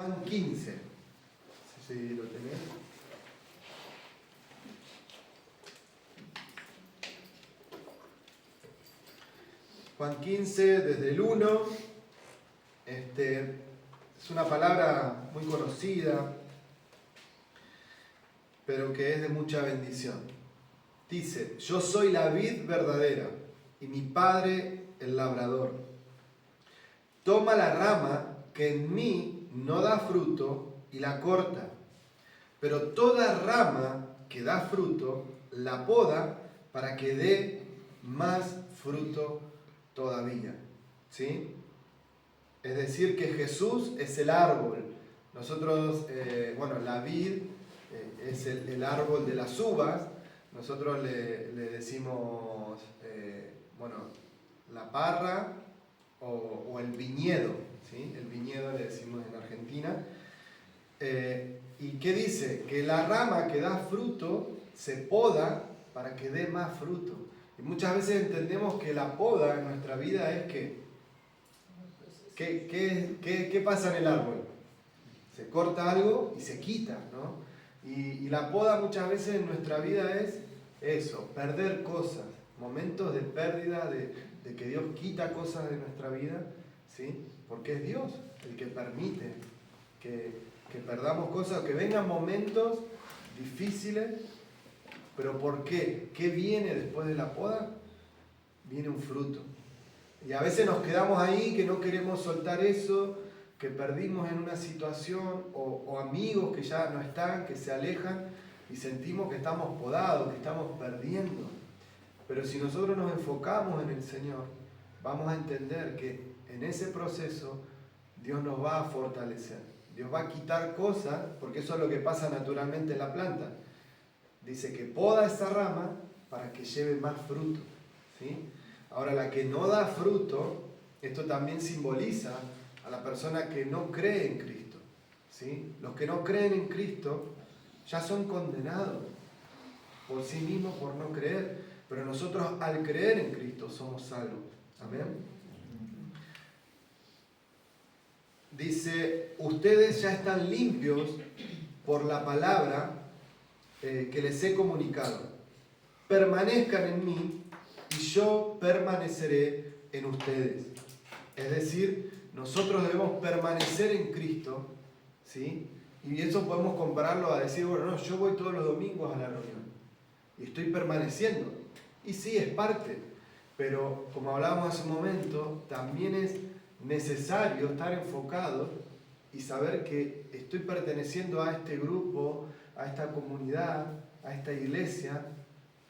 Juan 15, si lo tenés. Juan 15, desde el 1, es una palabra muy conocida, pero que es de mucha bendición. Dice: yo soy la vid verdadera y mi Padre el labrador. Toma la rama que en mí no da fruto y la corta, pero toda rama que da fruto la poda para que dé más fruto todavía. ¿Sí? Es decir, que Jesús es el árbol. Nosotros, la vid es el árbol de las uvas. Nosotros le decimos, la parra o el viñedo. ¿Sí? El viñedo le decimos en Argentina. ¿Y qué dice? Que la rama que da fruto se poda para que dé más fruto. Y muchas veces entendemos que la poda en nuestra vida es ¿qué pasa en el árbol? Se corta algo y se quita, ¿no? Y la poda muchas veces en nuestra vida es eso, perder cosas, momentos de pérdida, de que Dios quita cosas de nuestra vida, ¿sí? Porque es Dios el que permite que perdamos cosas, que vengan momentos difíciles. ¿Pero por qué? ¿Qué viene después de la poda? Viene un fruto. Y a veces nos quedamos ahí, que no queremos soltar eso, que perdimos en una situación, o amigos que ya no están, que se alejan, y sentimos que estamos podados, que estamos perdiendo. Pero si nosotros nos enfocamos en el Señor, vamos a entender que en ese proceso Dios nos va a fortalecer. Dios va a quitar cosas, porque eso es lo que pasa naturalmente en la planta. Dice que poda esa rama para que lleve más fruto, ¿sí? Ahora, la que no da fruto, esto también simboliza a la persona que no cree en Cristo, ¿sí? Los que no creen en Cristo ya son condenados por sí mismos por no creer, pero nosotros al creer en Cristo somos salvos. Amén. Dice: ustedes ya están limpios por la palabra que les he comunicado. Permanezcan en mí y yo permaneceré en ustedes. Es decir, nosotros debemos permanecer en Cristo, ¿sí? Y eso podemos compararlo a decir, yo voy todos los domingos a la reunión y estoy permaneciendo. Y sí, es parte, pero como hablábamos hace un momento, también es necesario estar enfocado y saber que estoy perteneciendo a este grupo, a esta comunidad, a esta iglesia,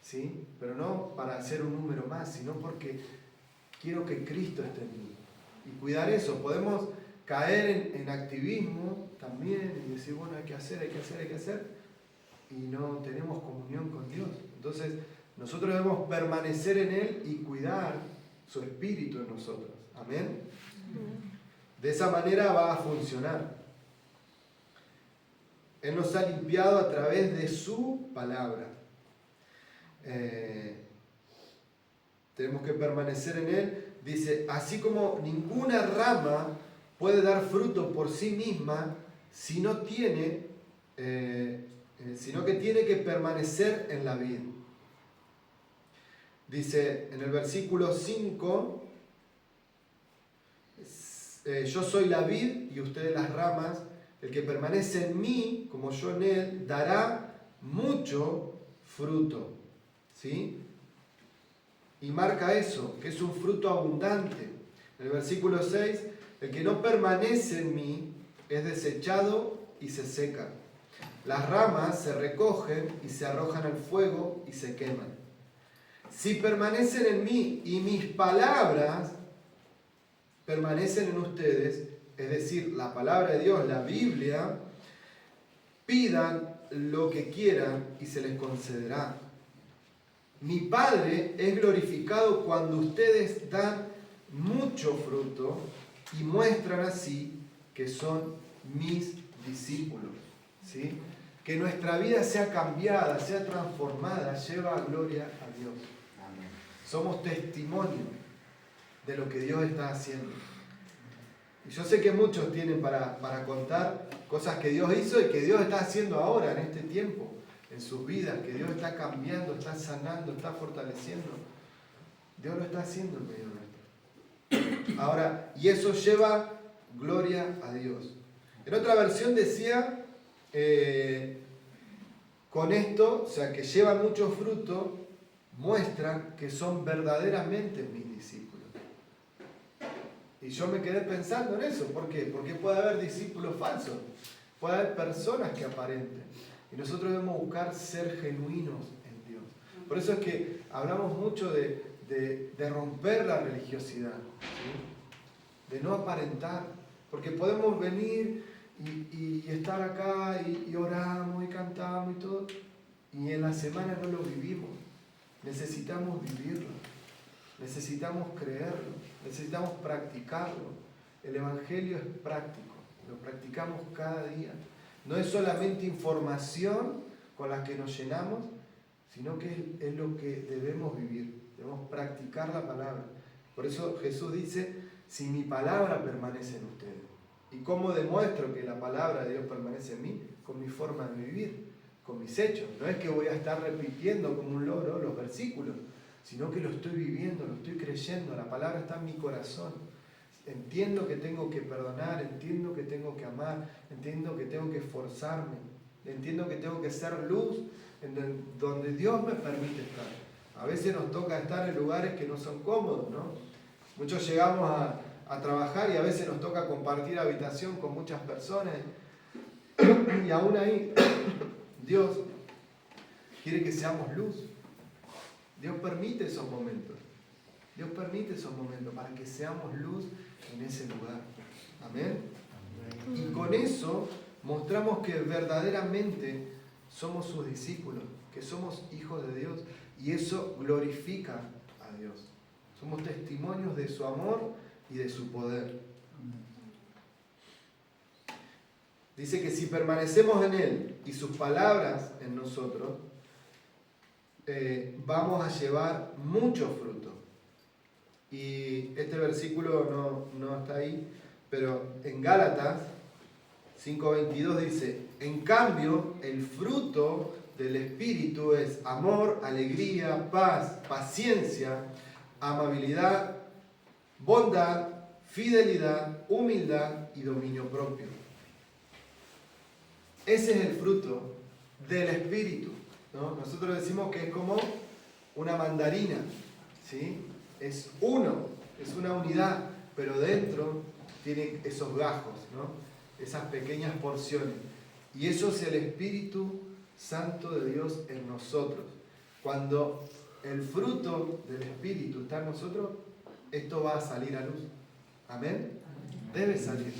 ¿sí? Pero no para ser un número más, sino porque quiero que Cristo esté en mí. Y cuidar eso. Podemos caer en activismo también y decir, hay que hacer, y no tenemos comunión con Dios. Entonces, nosotros debemos permanecer en Él y cuidar su espíritu en nosotros. Amén. De esa manera va a funcionar. Él nos ha limpiado a través de su palabra. Tenemos que permanecer en Él. Dice: así como ninguna rama puede dar fruto por sí misma, sino que tiene que permanecer en la vid. Dice en el versículo 5, yo soy la vid y ustedes las ramas. El que permanece en mí, como yo en él, dará mucho fruto. ¿Sí? Y marca eso, que es un fruto abundante. En el versículo 6, el que no permanece en mí es desechado y se seca. Las ramas se recogen y se arrojan al fuego y se queman. Si permanecen en mí y mis palabras permanecen en ustedes, es decir, la palabra de Dios, la Biblia, pidan lo que quieran y se les concederá. Mi Padre es glorificado cuando ustedes dan mucho fruto y muestran así que son mis discípulos. ¿Sí? Que nuestra vida sea cambiada, sea transformada, lleva gloria a Dios. Amén. Somos testimonio de lo que Dios está haciendo. Y yo sé que muchos tienen para contar cosas que Dios hizo y que Dios está haciendo ahora, en este tiempo, en sus vidas, que Dios está cambiando, está sanando, está fortaleciendo. Dios lo está haciendo en medio nuestro. Ahora, y eso lleva gloria a Dios. En otra versión decía, con esto, o sea, que llevan mucho fruto, muestran que son verdaderamente mis discípulos. Y yo me quedé pensando en eso. ¿Por qué? Porque puede haber discípulos falsos, puede haber personas que aparenten. Y nosotros debemos buscar ser genuinos en Dios. Por eso es que hablamos mucho de romper la religiosidad, ¿sí? De no aparentar. Porque podemos venir y estar acá y oramos y cantamos y todo, y en la semana no lo vivimos. Necesitamos vivirlo, necesitamos creerlo, necesitamos practicarlo. El Evangelio es práctico, lo practicamos cada día. No es solamente información con la que nos llenamos, sino que es lo que debemos vivir. Debemos practicar la palabra. Por eso Jesús dice, si mi palabra permanece en ustedes. ¿Y cómo demuestro que la palabra de Dios permanece en mí? Con mi forma de vivir, con mis hechos. No es que voy a estar repitiendo como un loro los versículos, sino que lo estoy viviendo, lo estoy creyendo. La palabra está en mi corazón. Entiendo que tengo que perdonar, entiendo que tengo que amar, entiendo que tengo que esforzarme, entiendo que tengo que ser luz en donde Dios me permite estar. A veces nos toca estar en lugares que no son cómodos, ¿no? Muchos llegamos a trabajar y a veces nos toca compartir habitación con muchas personas y aún ahí Dios quiere que seamos luz. Dios permite esos momentos. Dios permite esos momentos para que seamos luz en ese lugar. Amén. Y con eso mostramos que verdaderamente somos sus discípulos, que somos hijos de Dios, y eso glorifica a Dios. Somos testimonios de su amor y de su poder. Dice que si permanecemos en Él y sus palabras en nosotros, vamos a llevar mucho fruto. Y este versículo no está ahí, pero en Gálatas 5:22 dice, en cambio, el fruto del Espíritu es amor, alegría, paz, paciencia, amabilidad, bondad, fidelidad, humildad y dominio propio. Ese es el fruto del Espíritu, ¿no? Nosotros decimos que es como una mandarina, ¿sí? Es uno, es una unidad, pero dentro tiene esos gajos, ¿no? Esas pequeñas porciones. Y eso es el Espíritu Santo de Dios en nosotros. Cuando el fruto del Espíritu está en nosotros, esto va a salir a luz. ¿Amén? Debe salir.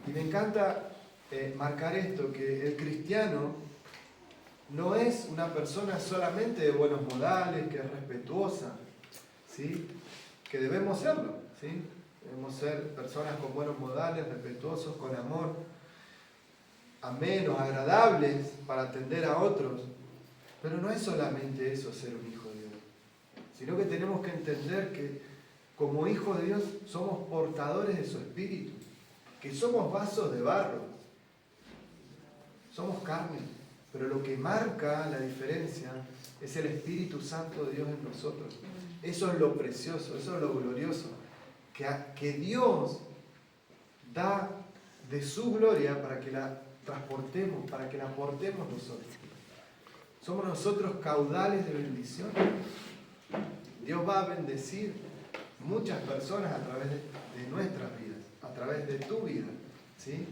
Y me encanta marcar esto, que el cristiano no es una persona solamente de buenos modales, que es respetuosa, ¿sí? Que debemos serlo, ¿sí? Debemos ser personas con buenos modales, respetuosos, con amor, amenos, agradables para atender a otros. Pero no es solamente eso ser un hijo de Dios, sino que tenemos que entender que como hijos de Dios somos portadores de su Espíritu, que somos vasos de barro, somos carne, pero lo que marca la diferencia es el Espíritu Santo de Dios en nosotros. Eso es lo precioso, eso es lo glorioso, que Dios da de su gloria para que la transportemos, para que la aportemos nosotros. Somos nosotros caudales de bendición. Dios va a bendecir muchas personas a través de nuestras vidas, a través de tu vida, ¿sí?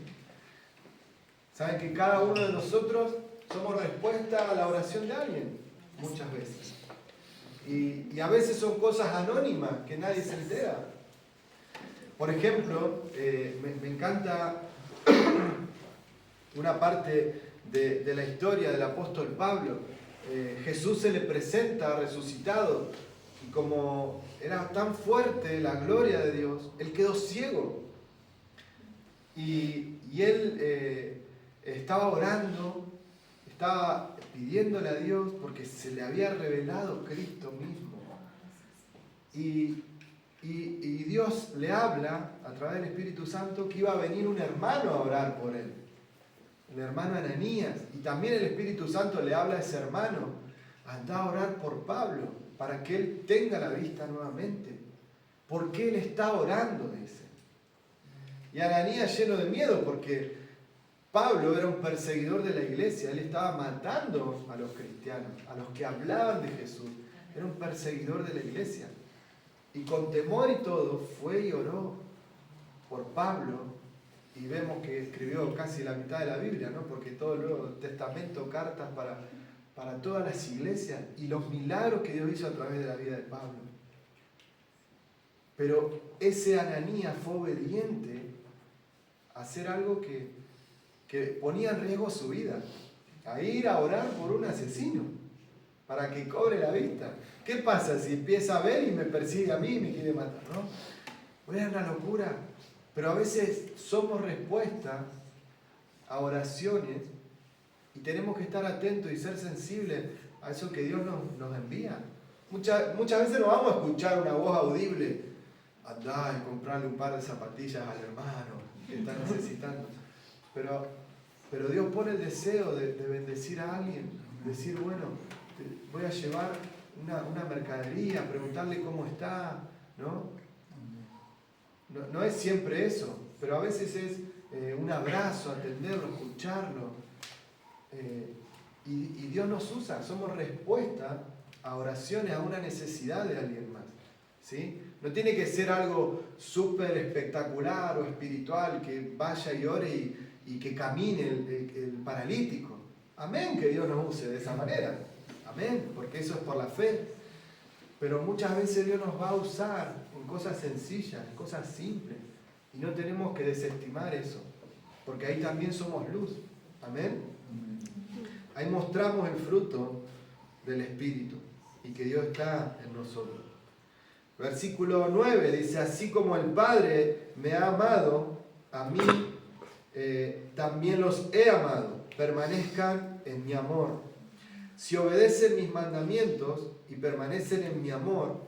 Saben que cada uno de nosotros somos respuesta a la oración de alguien, muchas veces. Y a veces son cosas anónimas que nadie se entera. Por ejemplo, me encanta una parte de la historia del apóstol Pablo. Jesús se le presenta resucitado y como era tan fuerte la gloria de Dios, él quedó ciego. Y él estaba orando, estaba pidiéndole a Dios porque se le había revelado Cristo mismo. Y Y Dios le habla a través del Espíritu Santo que iba a venir un hermano a orar por él, el hermano Ananías. Y también el Espíritu Santo le habla a ese hermano: anda a orar por Pablo para que él tenga la vista nuevamente. Porque él está orando, dice. Y Ananías lleno de miedo, porque Pablo era un perseguidor de la iglesia. Él estaba matando a los cristianos, a los que hablaban de Jesús. Era un perseguidor de la iglesia. Y con temor y todo fue y oró por Pablo. Y vemos que escribió casi la mitad de la Biblia, ¿no? Porque todo el Nuevo Testamento, cartas para todas las iglesias, y los milagros que Dios hizo a través de la vida de Pablo. Pero ese Ananías fue obediente a hacer algo que ponía en riesgo su vida, a ir a orar por un asesino para que cobre la vista. ¿Qué pasa si empieza a ver y me persigue a mí y me quiere matar, no? Es una locura. Pero a veces somos respuesta a oraciones y tenemos que estar atentos y ser sensibles a eso que Dios nos envía. Muchas veces no vamos a escuchar una voz audible: andá y comprarle un par de zapatillas al hermano que está necesitando. Pero Dios pone el deseo de bendecir a alguien, decir, bueno, voy a llevar una mercadería, preguntarle cómo está, ¿no? No es siempre eso, pero a veces es un abrazo, atenderlo, escucharlo. Y Dios nos usa, somos respuesta a oraciones, a una necesidad de alguien más, ¿sí? No tiene que ser algo súper espectacular o espiritual, que vaya y ore y que camine el paralítico. Amén, que Dios nos use de esa manera. Amén, porque eso es por la fe. Pero muchas veces Dios nos va a usar en cosas sencillas, en cosas simples. Y no tenemos que desestimar eso, porque ahí también somos luz. Amén. Ahí mostramos el fruto del Espíritu y que Dios está en nosotros. Versículo 9 dice: así como el Padre me ha amado, a mí también los he amado. Permanezcan en mi amor. Si obedecen mis mandamientos y permanecen en mi amor,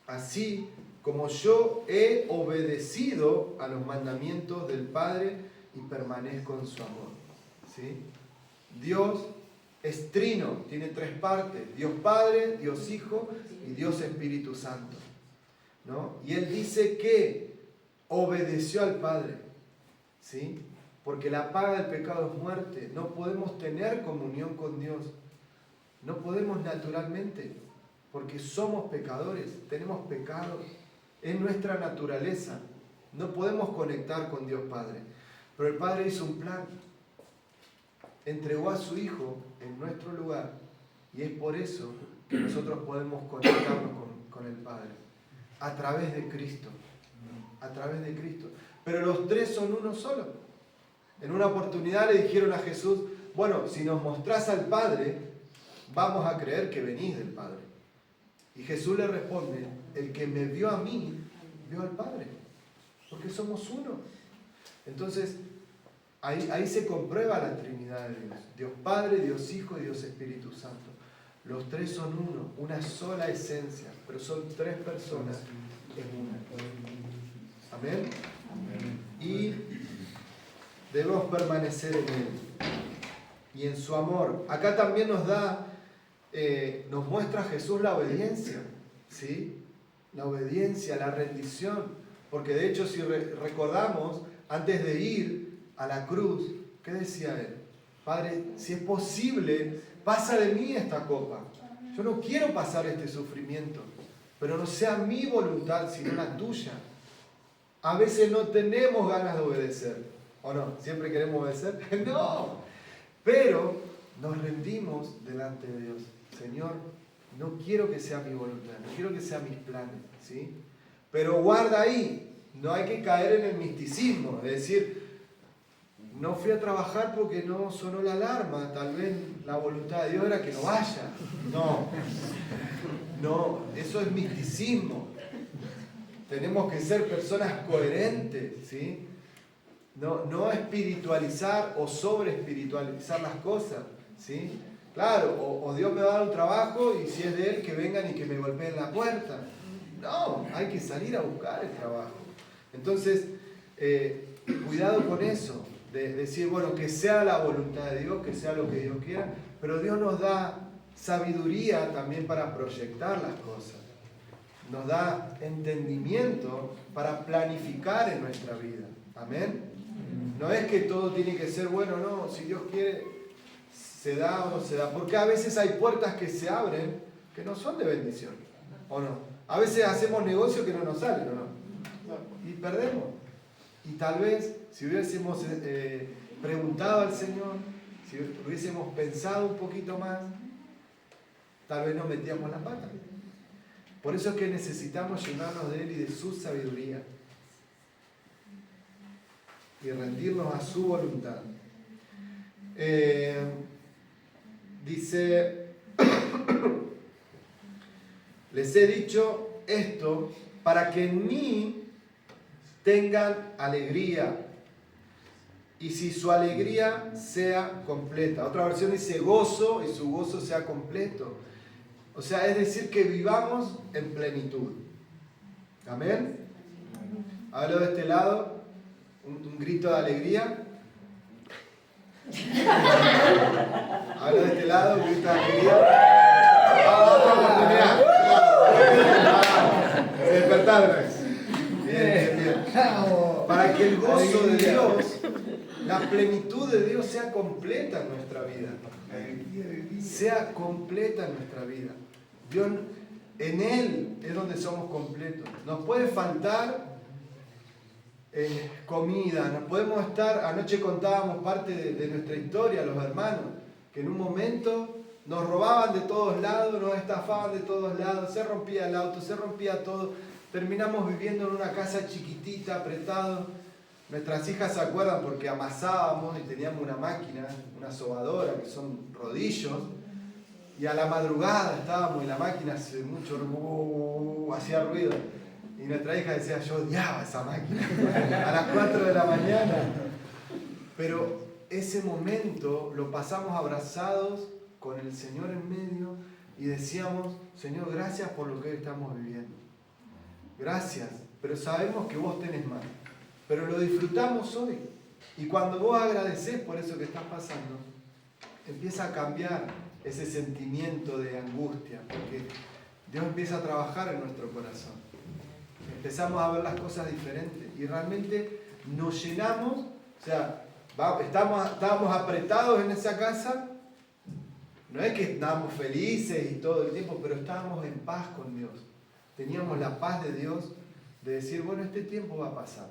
así como yo he obedecido a los mandamientos del Padre y permanezco en su amor. ¿Sí? Dios es trino, tiene tres partes: Dios Padre, Dios Hijo y Dios Espíritu Santo, ¿no? Y Él dice que obedeció al Padre, ¿sí? Porque la paga del pecado es muerte. No podemos tener comunión con Dios. No podemos naturalmente, porque somos pecadores, tenemos pecado, es nuestra naturaleza. No podemos conectar con Dios Padre. Pero el Padre hizo un plan, entregó a su Hijo en nuestro lugar, y es por eso que nosotros podemos conectarnos con el Padre, a través de Cristo, a través de Cristo. Pero los tres son uno solo. En una oportunidad le dijeron a Jesús: bueno, si nos mostrás al Padre, vamos a creer que venís del Padre. Y Jesús le responde: el que me vio a mí, vio al Padre, porque somos uno. Entonces, ahí se comprueba la Trinidad de Dios: Dios Padre, Dios Hijo y Dios Espíritu Santo. Los tres son uno, una sola esencia, pero son tres personas en una. Amén. Y debemos permanecer en Él y en su amor. Acá también nos muestra Jesús la obediencia, ¿sí? La obediencia, la rendición. Porque de hecho, si recordamos, antes de ir a la cruz, ¿qué decía Él? Padre, si es posible, pasa de mí esta copa. Yo no quiero pasar este sufrimiento, pero no sea mi voluntad, sino la tuya. A veces no tenemos ganas de obedecer, ¿o no? ¿Siempre queremos obedecer? No, pero nos rendimos delante de Dios. Señor, no quiero que sea mi voluntad, no quiero que sean mis planes, ¿sí? Pero guarda ahí, no hay que caer en el misticismo, es decir, no fui a trabajar porque no sonó la alarma, tal vez la voluntad de Dios era que no vaya. No, eso es misticismo. Tenemos que ser personas coherentes, ¿sí? No espiritualizar o sobre espiritualizar las cosas, ¿sí? Claro, o Dios me va a dar un trabajo y si es de Él, que vengan y que me golpeen la puerta. No, hay que salir a buscar el trabajo. Entonces, cuidado con eso, de decir, bueno, que sea la voluntad de Dios, que sea lo que Dios quiera, pero Dios nos da sabiduría también para proyectar las cosas. Nos da entendimiento para planificar en nuestra vida. Amén. No es que todo tiene que ser bueno, no, si Dios quiere, se da o no se da. Porque a veces hay puertas que se abren que no son de bendición, ¿o no? A veces hacemos negocios que no nos salen, ¿o no? Y perdemos. Y tal vez, si hubiésemos preguntado al Señor, si hubiésemos pensado un poquito más, tal vez no metíamos la pata. Por eso es que necesitamos llenarnos de Él y de su sabiduría. Y rendirnos a su voluntad. Dice, les he dicho esto para que en mí tengan alegría. Y si su alegría sea completa. Otra versión dice gozo y su gozo sea completo. O sea, es decir, que vivamos en plenitud. Amén. Hablo de este lado, un grito de alegría. Hablo de este lado, un grito de alegría. Otra oportunidad. Se despertaron. Bien. Para que el gozo de Dios, la plenitud de Dios sea completa en nuestra vida. Sea completa en nuestra vida. Dios, en Él es donde somos completos. Nos puede faltar comida, nos podemos estar, anoche contábamos parte de nuestra historia, los hermanos, que en un momento nos robaban de todos lados, nos estafaban de todos lados, se rompía el auto, se rompía todo, terminamos viviendo en una casa chiquitita, apretados. Nuestras hijas se acuerdan porque amasábamos y teníamos una máquina, una sobadora, que son rodillos, y a la madrugada estábamos y la máquina hace mucho hacía ruido. Y nuestra hija decía, yo odiaba esa máquina, a las 4 de la mañana. Pero ese momento lo pasamos abrazados con el Señor en medio y decíamos, Señor, gracias por lo que hoy estamos viviendo. Gracias, pero sabemos que vos tenés más. Pero lo disfrutamos hoy. Y cuando vos agradecés por eso que estás pasando, empieza a cambiar ese sentimiento de angustia, porque Dios empieza a trabajar en nuestro corazón. Empezamos a ver las cosas diferentes y realmente nos llenamos, o sea, estábamos apretados en esa casa, no es que estábamos felices y todo el tiempo, pero estábamos en paz con Dios. Teníamos la paz de Dios de decir, bueno, este tiempo va a pasar.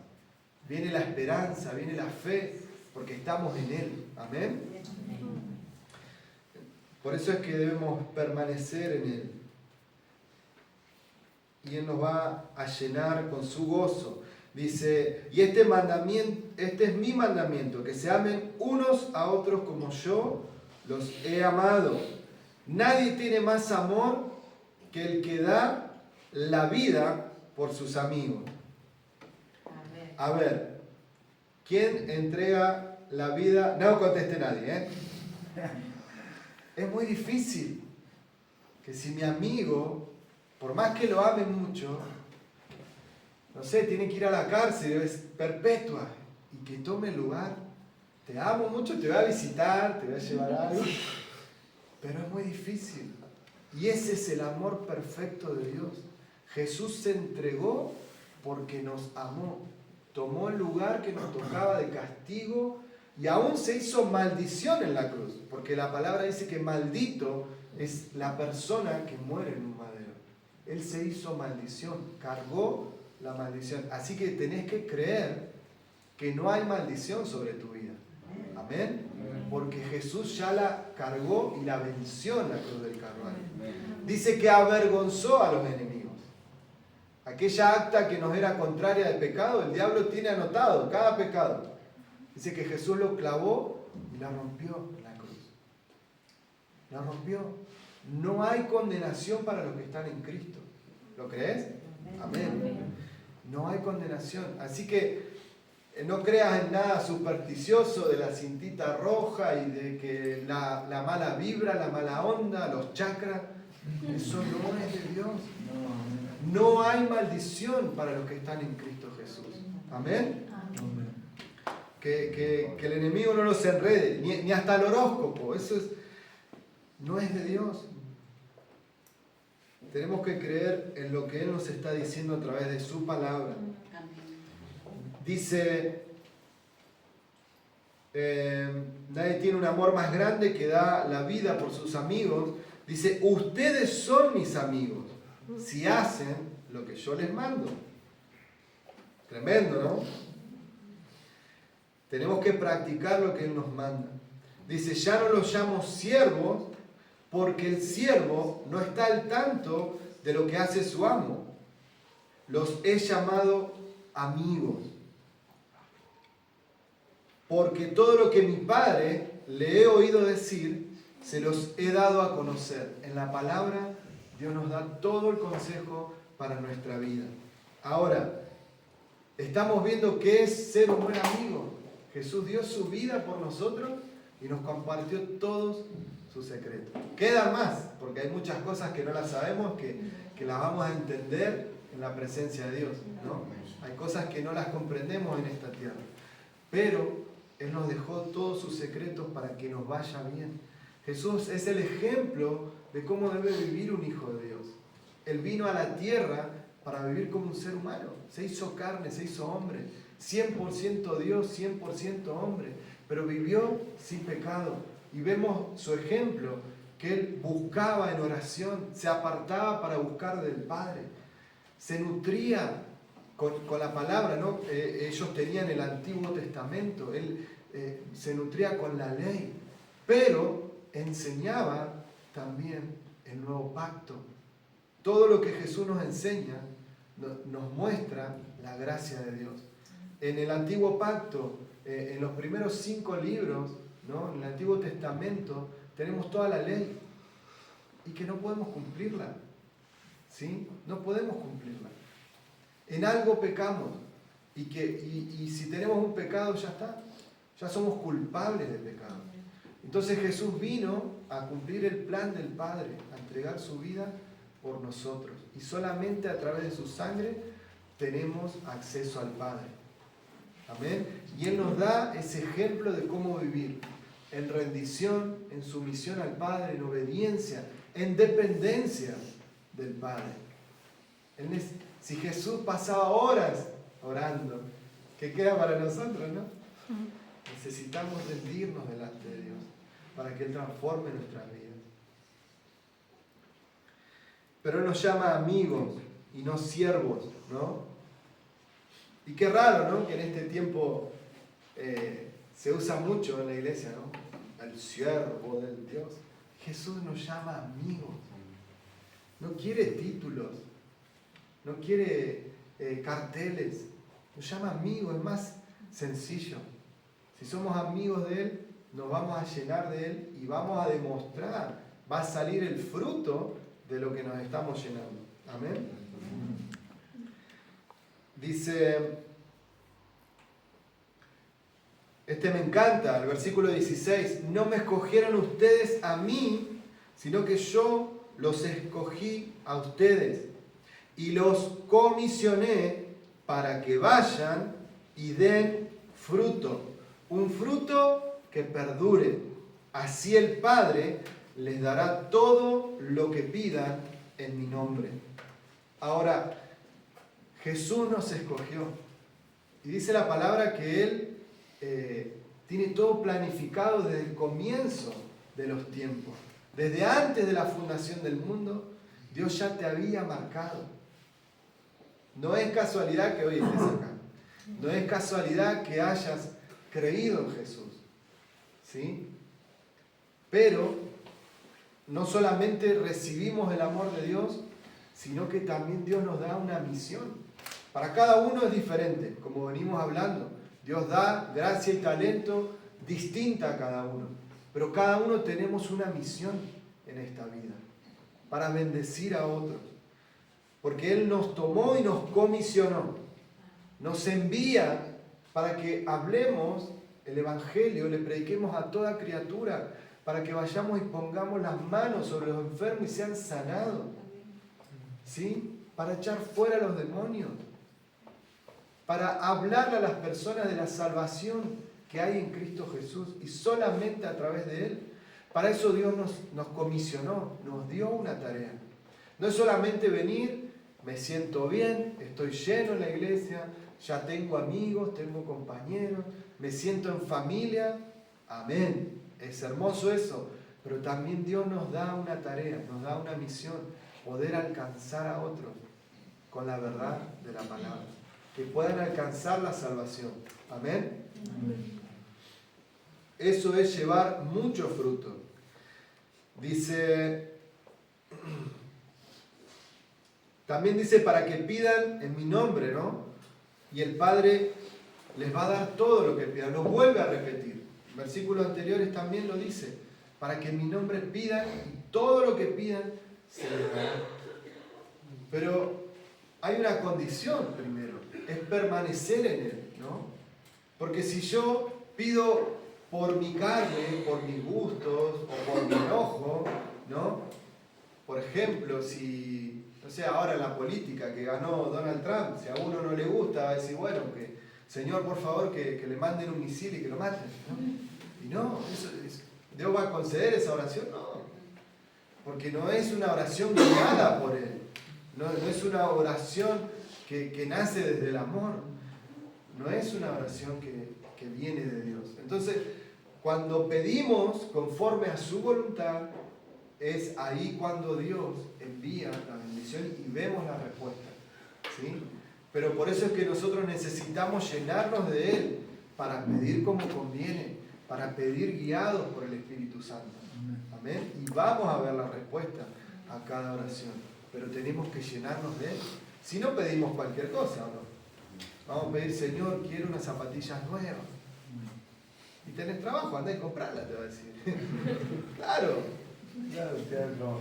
Viene la esperanza, viene la fe, porque estamos en Él. Amén. Por eso es que debemos permanecer en Él. Y Él nos va a llenar con su gozo. Dice, y este es mi mandamiento, que se amen unos a otros como yo los he amado. Nadie tiene más amor que el que da la vida por sus amigos. A ver, ¿quién entrega la vida? No conteste nadie, ¿eh? Es muy difícil que si mi amigo, por más que lo ame mucho, no sé, tiene que ir a la cárcel, es perpetua, y que tome el lugar. Te amo mucho, te voy a visitar, te voy a llevar algo, pero es muy difícil. Y ese es el amor perfecto de Dios. Jesús se entregó porque nos amó. Tomó el lugar que nos tocaba de castigo y aún se hizo maldición en la cruz, porque la palabra dice que maldito es la persona que muere en un madero. Él se hizo maldición, cargó la maldición. Así que tenés que creer que no hay maldición sobre tu vida. Amén. Porque Jesús ya la cargó y la venció en la cruz del Calvario. Dice que avergonzó a los enemigos. Aquella acta que nos era contraria al pecado, el diablo tiene anotado cada pecado. Dice que Jesús lo clavó y la rompió en la cruz. La rompió. No hay condenación para los que están en Cristo. ¿Lo crees? Amén. No hay condenación. Así que no creas en nada supersticioso de la cintita roja y de que la mala vibra, la mala onda, los chakras. Eso no es de Dios. No hay maldición para los que están en Cristo Jesús. Amén. Que el enemigo no los enrede, ni hasta el horóscopo. Eso no es de Dios. Tenemos que creer en lo que Él nos está diciendo a través de su palabra. Dice, nadie tiene un amor más grande que da la vida por sus amigos. Dice, ustedes son mis amigos si hacen lo que yo les mando. Tremendo, ¿no? Tenemos que practicar lo que Él nos manda. Dice, ya no los llamo siervos porque el siervo no está al tanto de lo que hace su amo. Los he llamado amigos. Porque todo lo que mi Padre le he oído decir, se los he dado a conocer. En la palabra, Dios nos da todo el consejo para nuestra vida. Ahora, estamos viendo qué es ser un buen amigo. Jesús dio su vida por nosotros y nos compartió todos sus secretos. Queda más, porque hay muchas cosas que no las sabemos, que las vamos a entender en la presencia de Dios, ¿no? Hay cosas que no las comprendemos en esta tierra. Pero Él nos dejó todos sus secretos para que nos vaya bien. Jesús es el ejemplo de cómo debe vivir un hijo de Dios. Él vino a la tierra para vivir como un ser humano. Se hizo carne, se hizo hombre. 100% Dios, 100% hombre. Pero vivió sin pecado. Y vemos su ejemplo, que Él buscaba en oración, se apartaba para buscar del Padre. Se nutría con la palabra, ¿no? Ellos tenían el Antiguo Testamento. Él se nutría con la ley. Pero enseñaba también el nuevo pacto. Todo lo que Jesús nos enseña nos muestra la gracia de Dios. En el Antiguo Pacto, en los primeros 5 libros, ¿no? En el Antiguo Testamento, tenemos toda la ley y que no podemos cumplirla. ¿Sí? No podemos cumplirla. En algo pecamos y si tenemos un pecado ya está. Ya somos culpables del pecado. Entonces Jesús vino a cumplir el plan del Padre, a entregar su vida por nosotros. Y solamente a través de su sangre tenemos acceso al Padre. Amén. Y Él nos da ese ejemplo de cómo vivir. En rendición, en sumisión al Padre, en obediencia, en dependencia del Padre. Si Jesús pasaba horas orando, ¿qué queda para nosotros, no? Necesitamos rendirnos delante de Dios para que Él transforme nuestras vidas. Pero Él nos llama amigos y no siervos, ¿no? Y qué raro, ¿no? Que en este tiempo se usa mucho en la iglesia, ¿no? El siervo del Dios. Jesús nos llama amigos. No quiere títulos, no quiere carteles. Nos llama amigos, es más sencillo. Si somos amigos de Él, nos vamos a llenar de Él y vamos a demostrar, va a salir el fruto de lo que nos estamos llenando. Amén. Dice, me encanta, el versículo 16, no me escogieron ustedes a mí, sino que yo los escogí a ustedes y los comisioné para que vayan y den fruto, un fruto que perdure. Así el Padre les dará todo lo que pidan en mi nombre. Ahora, Jesús nos escogió y dice la palabra que Él tiene todo planificado desde el comienzo de los tiempos. Desde antes de la fundación del mundo, Dios ya te había marcado. No es casualidad que hoy estés acá. No es casualidad que hayas creído en Jesús. ¿Sí? Pero no solamente recibimos el amor de Dios, sino que también Dios nos da una misión. Para cada uno es diferente, como venimos hablando. Dios da gracia y talento distinta a cada uno. Pero cada uno tenemos una misión en esta vida, para bendecir a otros. Porque Él nos tomó y nos comisionó. Nos envía para que hablemos el Evangelio, le prediquemos a toda criatura, para que vayamos y pongamos las manos sobre los enfermos y sean sanados. ¿Sí? para echar fuera a los demonios, para hablarle a las personas de la salvación que hay en Cristo Jesús y solamente a través de Él. Para eso Dios nos comisionó, nos dio una tarea. No es solamente venir, me siento bien, estoy lleno en la iglesia, ya tengo amigos, tengo compañeros, me siento en familia. Amén. Es hermoso eso. Pero también Dios nos da una tarea, nos da una misión, poder alcanzar a otros con la verdad de la palabra, que puedan alcanzar la salvación. Amén. Eso es llevar mucho fruto. También dice para que pidan en mi nombre, ¿no? Y el Padre les va a dar todo lo que pidan. Lo vuelve a repetir. Versículos anteriores también lo dice. Para que en mi nombre pidan y todo lo que pidan se les dará. Pero hay una condición primero. Es permanecer en Él, ¿no? Porque si yo pido por mi carne, por mis gustos o por mi enojo, ¿no? Por ejemplo, si, no sé, ahora la política que ganó Donald Trump, si a uno no le gusta, va a decir, bueno, que Señor, por favor, que le manden un misil y que lo maten, ¿no? Y no, ¿Dios va a conceder esa oración? No, porque no es una oración guiada por Él, no es una oración que nace desde el amor, no es una oración que viene de Dios. Entonces, cuando pedimos conforme a su voluntad, es ahí cuando Dios envía la bendición y vemos la respuesta, ¿sí? Pero por eso es que nosotros necesitamos llenarnos de Él para pedir como conviene, para pedir guiados por el Espíritu Santo. Amén. Y vamos a ver la respuesta a cada oración, pero tenemos que llenarnos de Él. Si no pedimos cualquier cosa, ¿o no? Vamos a pedir, Señor, quiero unas zapatillas nuevas. Y tenés trabajo, andá y comprarlas, te va a decir. Claro, no,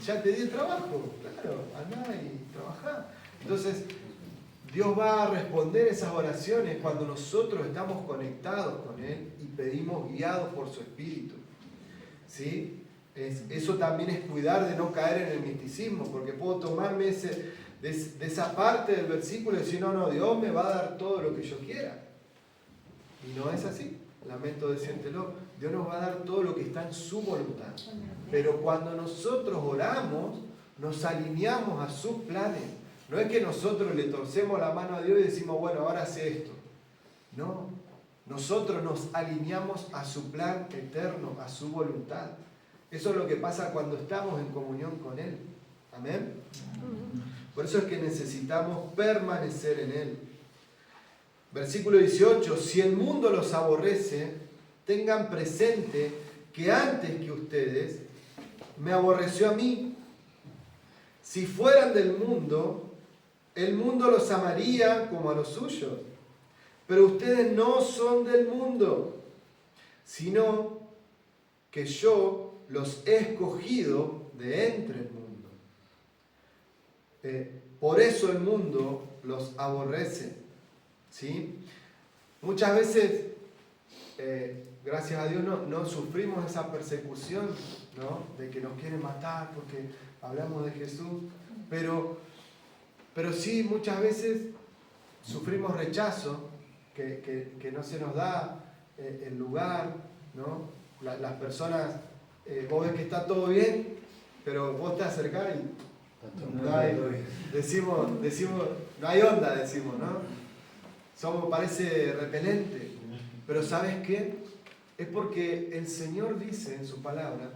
ya te di el trabajo, claro, andá y trabajá. Entonces, Dios va a responder esas oraciones cuando nosotros estamos conectados con Él y pedimos guiados por su Espíritu. ¿Sí? Eso también es cuidar de no caer en el misticismo, porque puedo tomarme de esa parte del versículo y decir, no, Dios me va a dar todo lo que yo quiera. Y no es así. Lamento decírtelo, Dios nos va a dar todo lo que está en su voluntad. Pero cuando nosotros oramos, nos alineamos a sus planes. No es que nosotros le torcemos la mano a Dios y decimos, bueno, ahora hace esto. No, nosotros nos alineamos a su plan eterno, a su voluntad. Eso es lo que pasa cuando estamos en comunión con Él. Amén. Por eso es que necesitamos permanecer en Él. Versículo 18, si el mundo los aborrece, tengan presente que antes que ustedes me aborreció a mí. Si fueran del mundo, el mundo los amaría como a los suyos. Pero ustedes no son del mundo, sino que yo los he escogido de entre el mundo. Por eso el mundo los aborrece. ¿Sí? Muchas veces, gracias a Dios, no sufrimos esa persecución, ¿no? De que nos quieren matar porque hablamos de Jesús, pero sí muchas veces sufrimos rechazo, que no se nos da el lugar, ¿no? Las personas, vos ves que está todo bien, pero vos te acercás y decimos, no hay onda, decimos, ¿no? Parece repelente, pero ¿sabes qué? Es porque el Señor dice en su palabra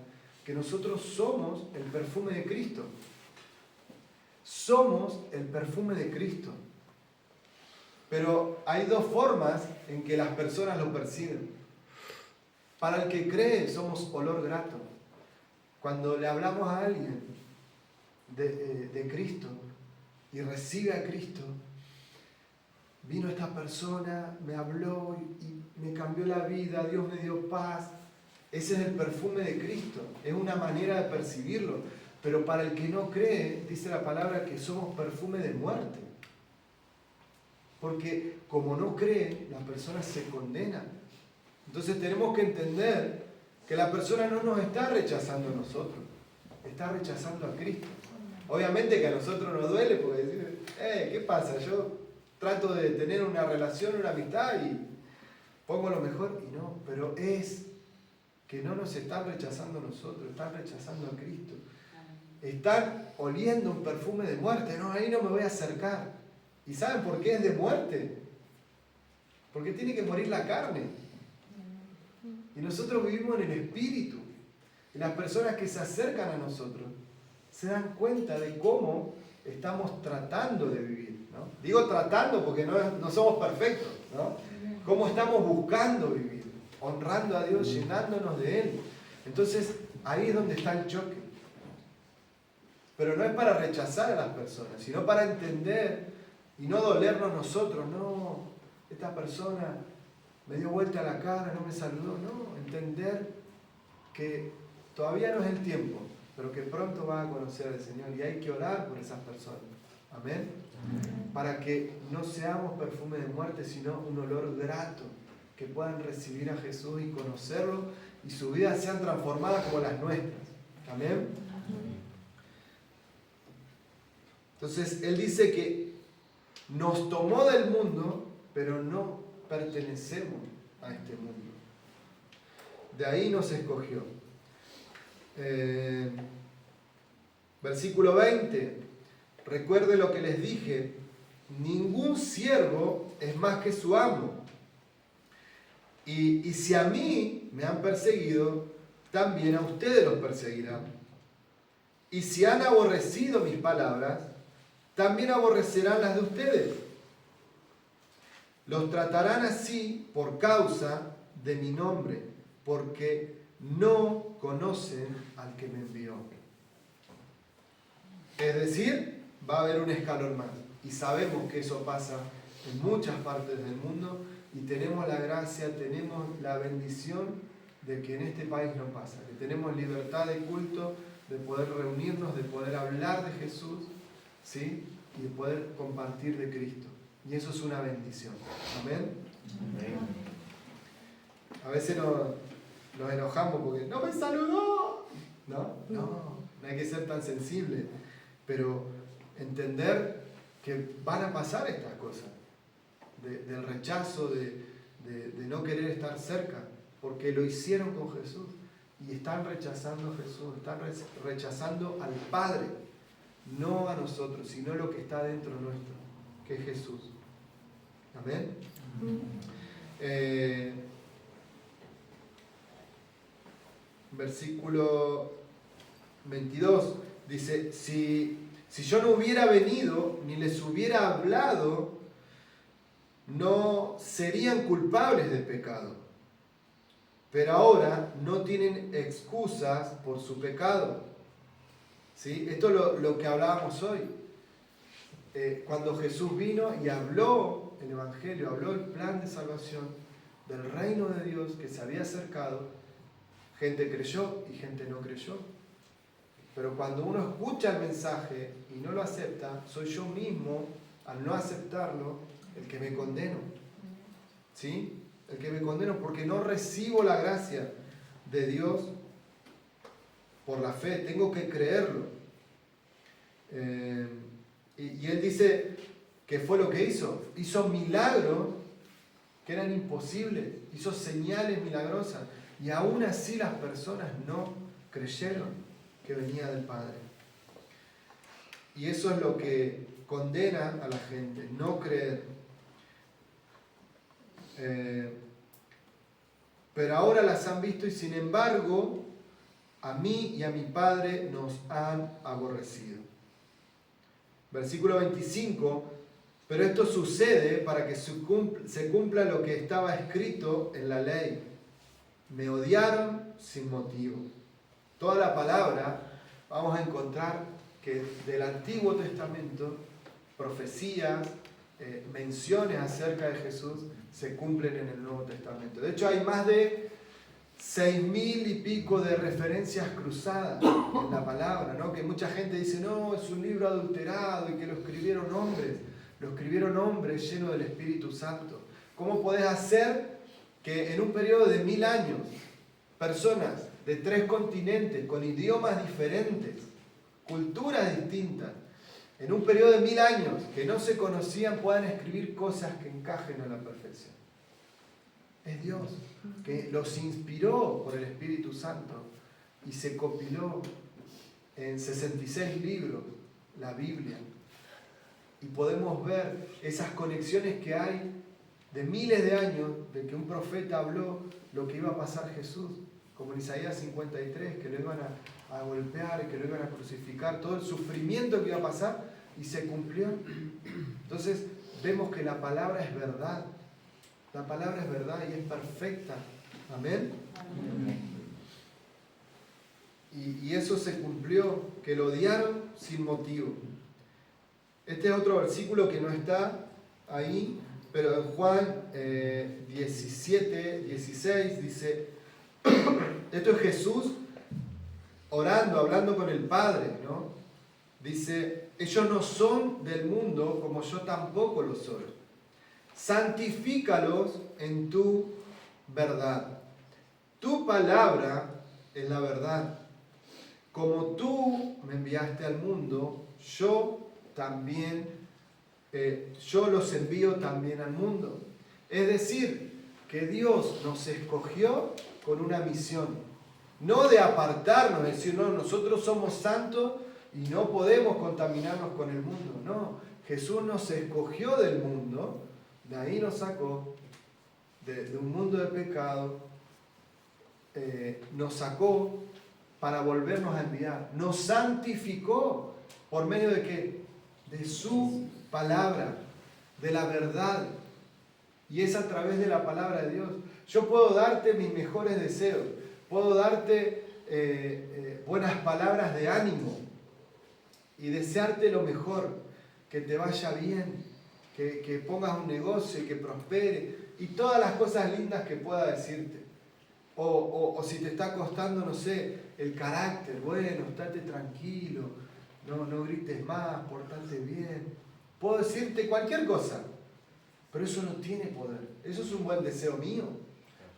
que nosotros somos el perfume de Cristo. Somos el perfume de Cristo. Pero hay dos formas en que las personas lo perciben. Para el que cree, somos olor grato. Cuando le hablamos a alguien de Cristo y recibe a Cristo, vino esta persona, me habló y me cambió la vida, Dios me dio paz. Ese es el perfume de Cristo, es una manera de percibirlo. Pero para el que no cree, dice la palabra que somos perfume de muerte. Porque como no cree, las personas se condenan. Entonces tenemos que entender que la persona no nos está rechazando a nosotros, está rechazando a Cristo. Obviamente que a nosotros nos duele porque decimos, ¿qué pasa? Yo trato de tener una relación, una amistad y pongo lo mejor y no, pero es que no nos están rechazando a nosotros, están rechazando a Cristo. Están oliendo un perfume de muerte, no, ahí no me voy a acercar. ¿Y saben por qué es de muerte? Porque tiene que morir la carne. Y nosotros vivimos en el espíritu. Y las personas que se acercan a nosotros se dan cuenta de cómo estamos tratando de vivir, ¿no? Digo tratando porque no somos perfectos, ¿no? Cómo estamos buscando vivir, honrando a Dios, llenándonos de Él. Entonces, ahí es donde está el choque. Pero no es para rechazar a las personas, sino para entender y no dolernos nosotros. No, esta persona me dio vuelta a la cara, no me saludó. No, entender que todavía no es el tiempo, pero que pronto van a conocer al Señor y hay que orar por esas personas. Amén. Para que no seamos perfume de muerte, sino un olor grato, que puedan recibir a Jesús y conocerlo y sus vidas sean transformadas como las nuestras. Amén. Entonces, Él dice que nos tomó del mundo, pero no pertenecemos a este mundo. De ahí nos escogió. Versículo 20. Recuerde lo que les dije. Ningún siervo es más que su amo. Y si a mí me han perseguido, también a ustedes los perseguirán. Y si han aborrecido mis palabras, también aborrecerán las de ustedes. Los tratarán así por causa de mi nombre, porque no conocen al que me envió. Es decir, va a haber un escalón más. Y sabemos que eso pasa en muchas partes del mundo y tenemos la gracia, tenemos la bendición de que en este país no pasa, que tenemos libertad de culto, de poder reunirnos, de poder hablar de Jesús, ¿sí? Y de poder compartir de Cristo. Y eso es una bendición. Amén. Amén. A veces nos enojamos porque no me saludó. No hay que ser tan sensible. Pero entender que van a pasar estas cosas. Del rechazo, de no querer estar cerca. Porque lo hicieron con Jesús. Y están rechazando a Jesús. Están rechazando al Padre. No a nosotros, sino lo que está dentro nuestro, que es Jesús. Amén. Versículo 22 dice, si yo no hubiera venido ni les hubiera hablado, no serían culpables de pecado. Pero ahora no tienen excusas por su pecado. ¿Sí? Esto es lo que hablábamos hoy. Cuando Jesús vino y habló el Evangelio, habló el plan de salvación del reino de Dios que se había acercado, gente creyó y gente no creyó. Pero cuando uno escucha el mensaje y no lo acepta, soy yo mismo, al no aceptarlo, el que me condeno. ¿Sí? El que me condeno porque no recibo la gracia de Dios por la fe, tengo que creerlo. Y Él dice que fue lo que hizo. Hizo milagros que eran imposibles, hizo señales milagrosas. Y aún así las personas no creyeron que venía del Padre. Y eso es lo que condena a la gente, no creer. Pero ahora las han visto y sin embargo a mí y a mi Padre nos han aborrecido. Versículo 25, pero esto sucede para que se cumpla lo que estaba escrito en la ley. Me odiaron sin motivo. Toda la palabra vamos a encontrar que del Antiguo Testamento, profecías, menciones acerca de Jesús se cumplen en el Nuevo Testamento. De hecho, hay más de 6.000 y pico de referencias cruzadas en la palabra, ¿no? Que mucha gente dice, no, es un libro adulterado y que lo escribieron hombres llenos del Espíritu Santo. ¿Cómo podés hacer que en un periodo de 1000 años, personas de 3 continentes, con idiomas diferentes, culturas distintas, en un periodo de 1000 años, que no se conocían, puedan escribir cosas que encajen a la perfección. Es Dios, que los inspiró por el Espíritu Santo y se compiló en 66 libros la Biblia. Y podemos ver esas conexiones que hay de miles de años de que un profeta habló lo que iba a pasar Jesús, como en Isaías 53, que lo iban a golpear, que lo iban a crucificar, todo el sufrimiento que iba a pasar, y se cumplió. Entonces vemos que la palabra es verdad. La palabra es verdad y es perfecta. Amén. Y eso se cumplió, que lo odiaron sin motivo. Este es otro versículo que no está ahí, pero en Juan 17, 16 dice, esto es Jesús orando, hablando con el Padre, ¿no? Dice, ellos no son del mundo como yo tampoco lo soy. Santifícalos en tu verdad. Tu palabra es la verdad. Como tú me enviaste al mundo, yo los envío también al mundo. Es decir, que Dios nos escogió con una misión. No de apartarnos, de decir, no, nosotros somos santos y no podemos contaminarnos con el mundo. No, Jesús nos escogió del mundo, de ahí nos sacó, de un mundo de pecado, nos sacó para volvernos a enviar. Nos santificó por medio de ¿qué? De su palabra, de la verdad. Y es a través de la palabra de Dios. Yo puedo darte mis mejores deseos, puedo darte buenas palabras de ánimo y desearte lo mejor, que te vaya bien, que pongas un negocio y que prospere y todas las cosas lindas que pueda decirte. O si te está costando, no sé, el carácter, bueno, estate tranquilo, no grites más, portate bien. Puedo decirte cualquier cosa, pero eso no tiene poder. Eso es un buen deseo mío.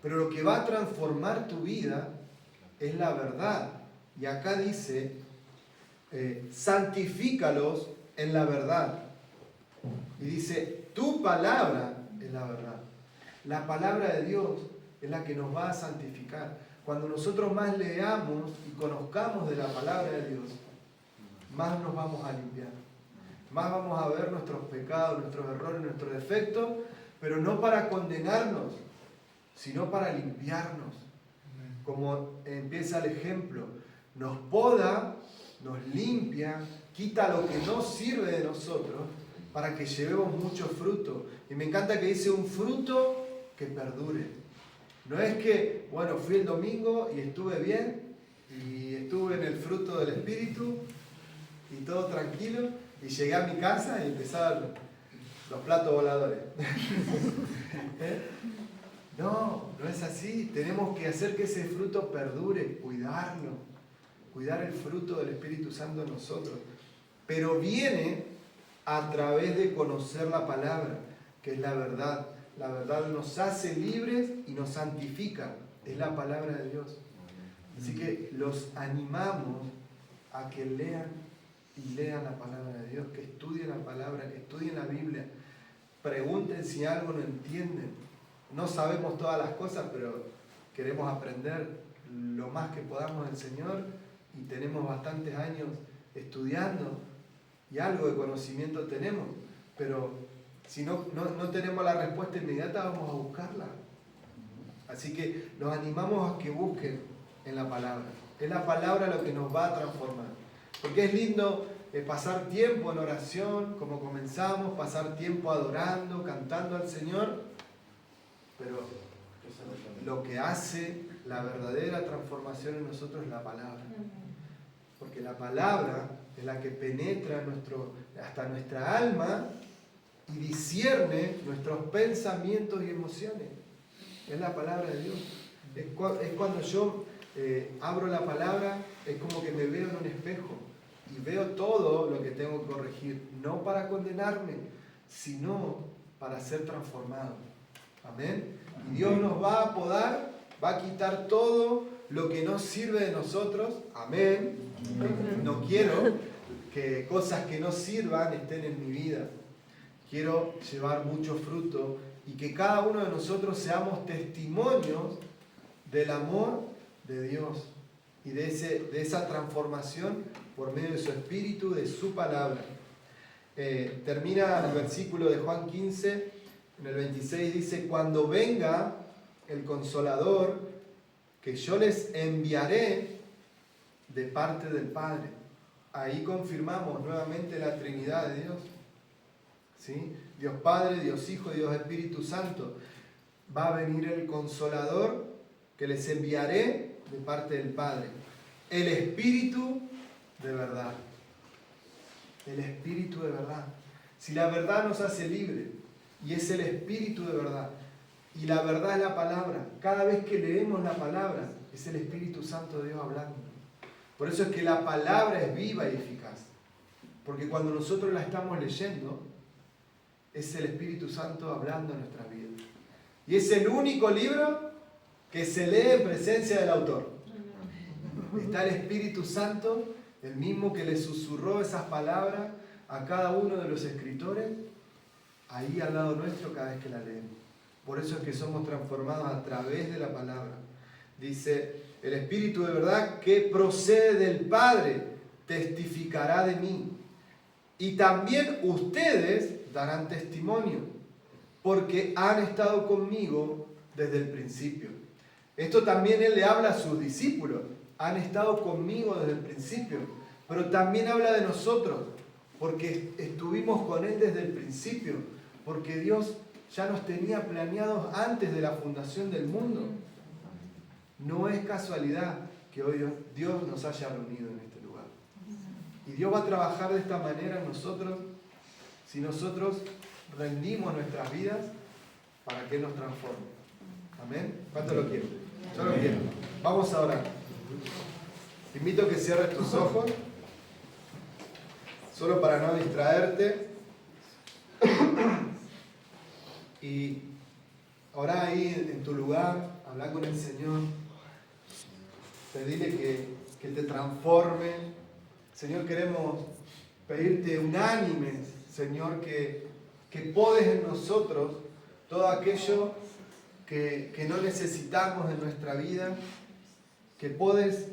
Pero lo que va a transformar tu vida es la verdad. Y acá dice, santifícalos en la verdad. Y dice, tu palabra es la verdad. La palabra de Dios es la que nos va a santificar. Cuando nosotros más leamos y conozcamos de la palabra de Dios, más nos vamos a limpiar. Más vamos a ver nuestros pecados, nuestros errores, nuestros defectos, pero no para condenarnos, sino para limpiarnos. Como empieza el ejemplo, nos poda, nos limpia, quita lo que no sirve de nosotros para que llevemos mucho fruto. Y me encanta que dice un fruto que perdure. No es que, bueno, fui el domingo y estuve bien, y estuve en el fruto del Espíritu, y todo tranquilo, y llegué a mi casa y empezaron los platos voladores. No es así. Tenemos que hacer que ese fruto perdure, cuidarlo, cuidar el fruto del Espíritu Santo en nosotros. Pero viene a través de conocer la palabra, que es la verdad. La verdad nos hace libres y nos santifica. Es la palabra de Dios. Así que los animamos a que lean la palabra de Dios, que estudien la palabra, que estudien la Biblia. Pregunten si algo no entienden. No sabemos todas las cosas, pero queremos aprender lo más que podamos del Señor y tenemos bastantes años estudiando y algo de conocimiento tenemos, pero si no tenemos la respuesta inmediata, vamos a buscarla. Así que los animamos a que busquen en la palabra. Es la palabra lo que nos va a transformar. Porque es lindo pasar tiempo en oración, como comenzamos, pasar tiempo adorando, cantando al Señor, pero lo que hace la verdadera transformación en nosotros es la palabra. Porque la palabra es la que penetra hasta nuestra alma y discierne nuestros pensamientos y emociones. Es la palabra de Dios. Es cuando yo abro la palabra, es como que me veo en un espejo y veo todo lo que tengo que corregir, no para condenarme, sino para ser transformado. Amén. Y Dios nos va a podar, va a quitar todo lo que no sirve de nosotros. Amén. No quiero que cosas que no sirvan estén en mi vida. Quiero llevar mucho fruto y que cada uno de nosotros seamos testimonios del amor de Dios y de esa transformación por medio de su Espíritu, de su palabra. Termina el versículo de Juan 15, en el 26 dice: cuando venga el Consolador, que yo les enviaré de parte del Padre. Ahí confirmamos nuevamente la Trinidad de Dios. ¿Sí? Dios Padre, Dios Hijo, Dios Espíritu Santo. Va a venir el Consolador que les enviaré de parte del Padre. El Espíritu de verdad. El Espíritu de verdad. Si la verdad nos hace libre y es el Espíritu de verdad, y la verdad es la palabra, cada vez que leemos la palabra es el Espíritu Santo de Dios hablando. Por eso es que la palabra es viva y eficaz, porque cuando nosotros la estamos leyendo es el Espíritu Santo hablando en nuestras vidas. Y es el único libro que se lee en presencia del autor. Está el Espíritu Santo, el mismo que le susurró esas palabras a cada uno de los escritores, ahí al lado nuestro cada vez que la leemos. Por eso es que somos transformados a través de la palabra. Dice: el Espíritu de verdad que procede del Padre testificará de mí. Y también ustedes darán testimonio, porque han estado conmigo desde el principio. Esto también Él le habla a sus discípulos. Han estado conmigo desde el principio. Pero también habla de nosotros, porque estuvimos con Él desde el principio. Porque Dios ya nos tenía planeados antes de la fundación del mundo. No es casualidad que hoy Dios nos haya reunido en este lugar. Y Dios va a trabajar de esta manera en nosotros si nosotros rendimos nuestras vidas para que Él nos transforme. ¿Amén? ¿Cuánto lo quieren? Yo lo quiero. Vamos a orar. Te invito a que cierres tus ojos, solo para no distraerte. Y orá ahí en tu lugar, habla con el Señor. Pedile que te transforme. Señor, queremos pedirte unánimes, Señor, que podes en nosotros todo aquello que no necesitamos en nuestra vida, que podes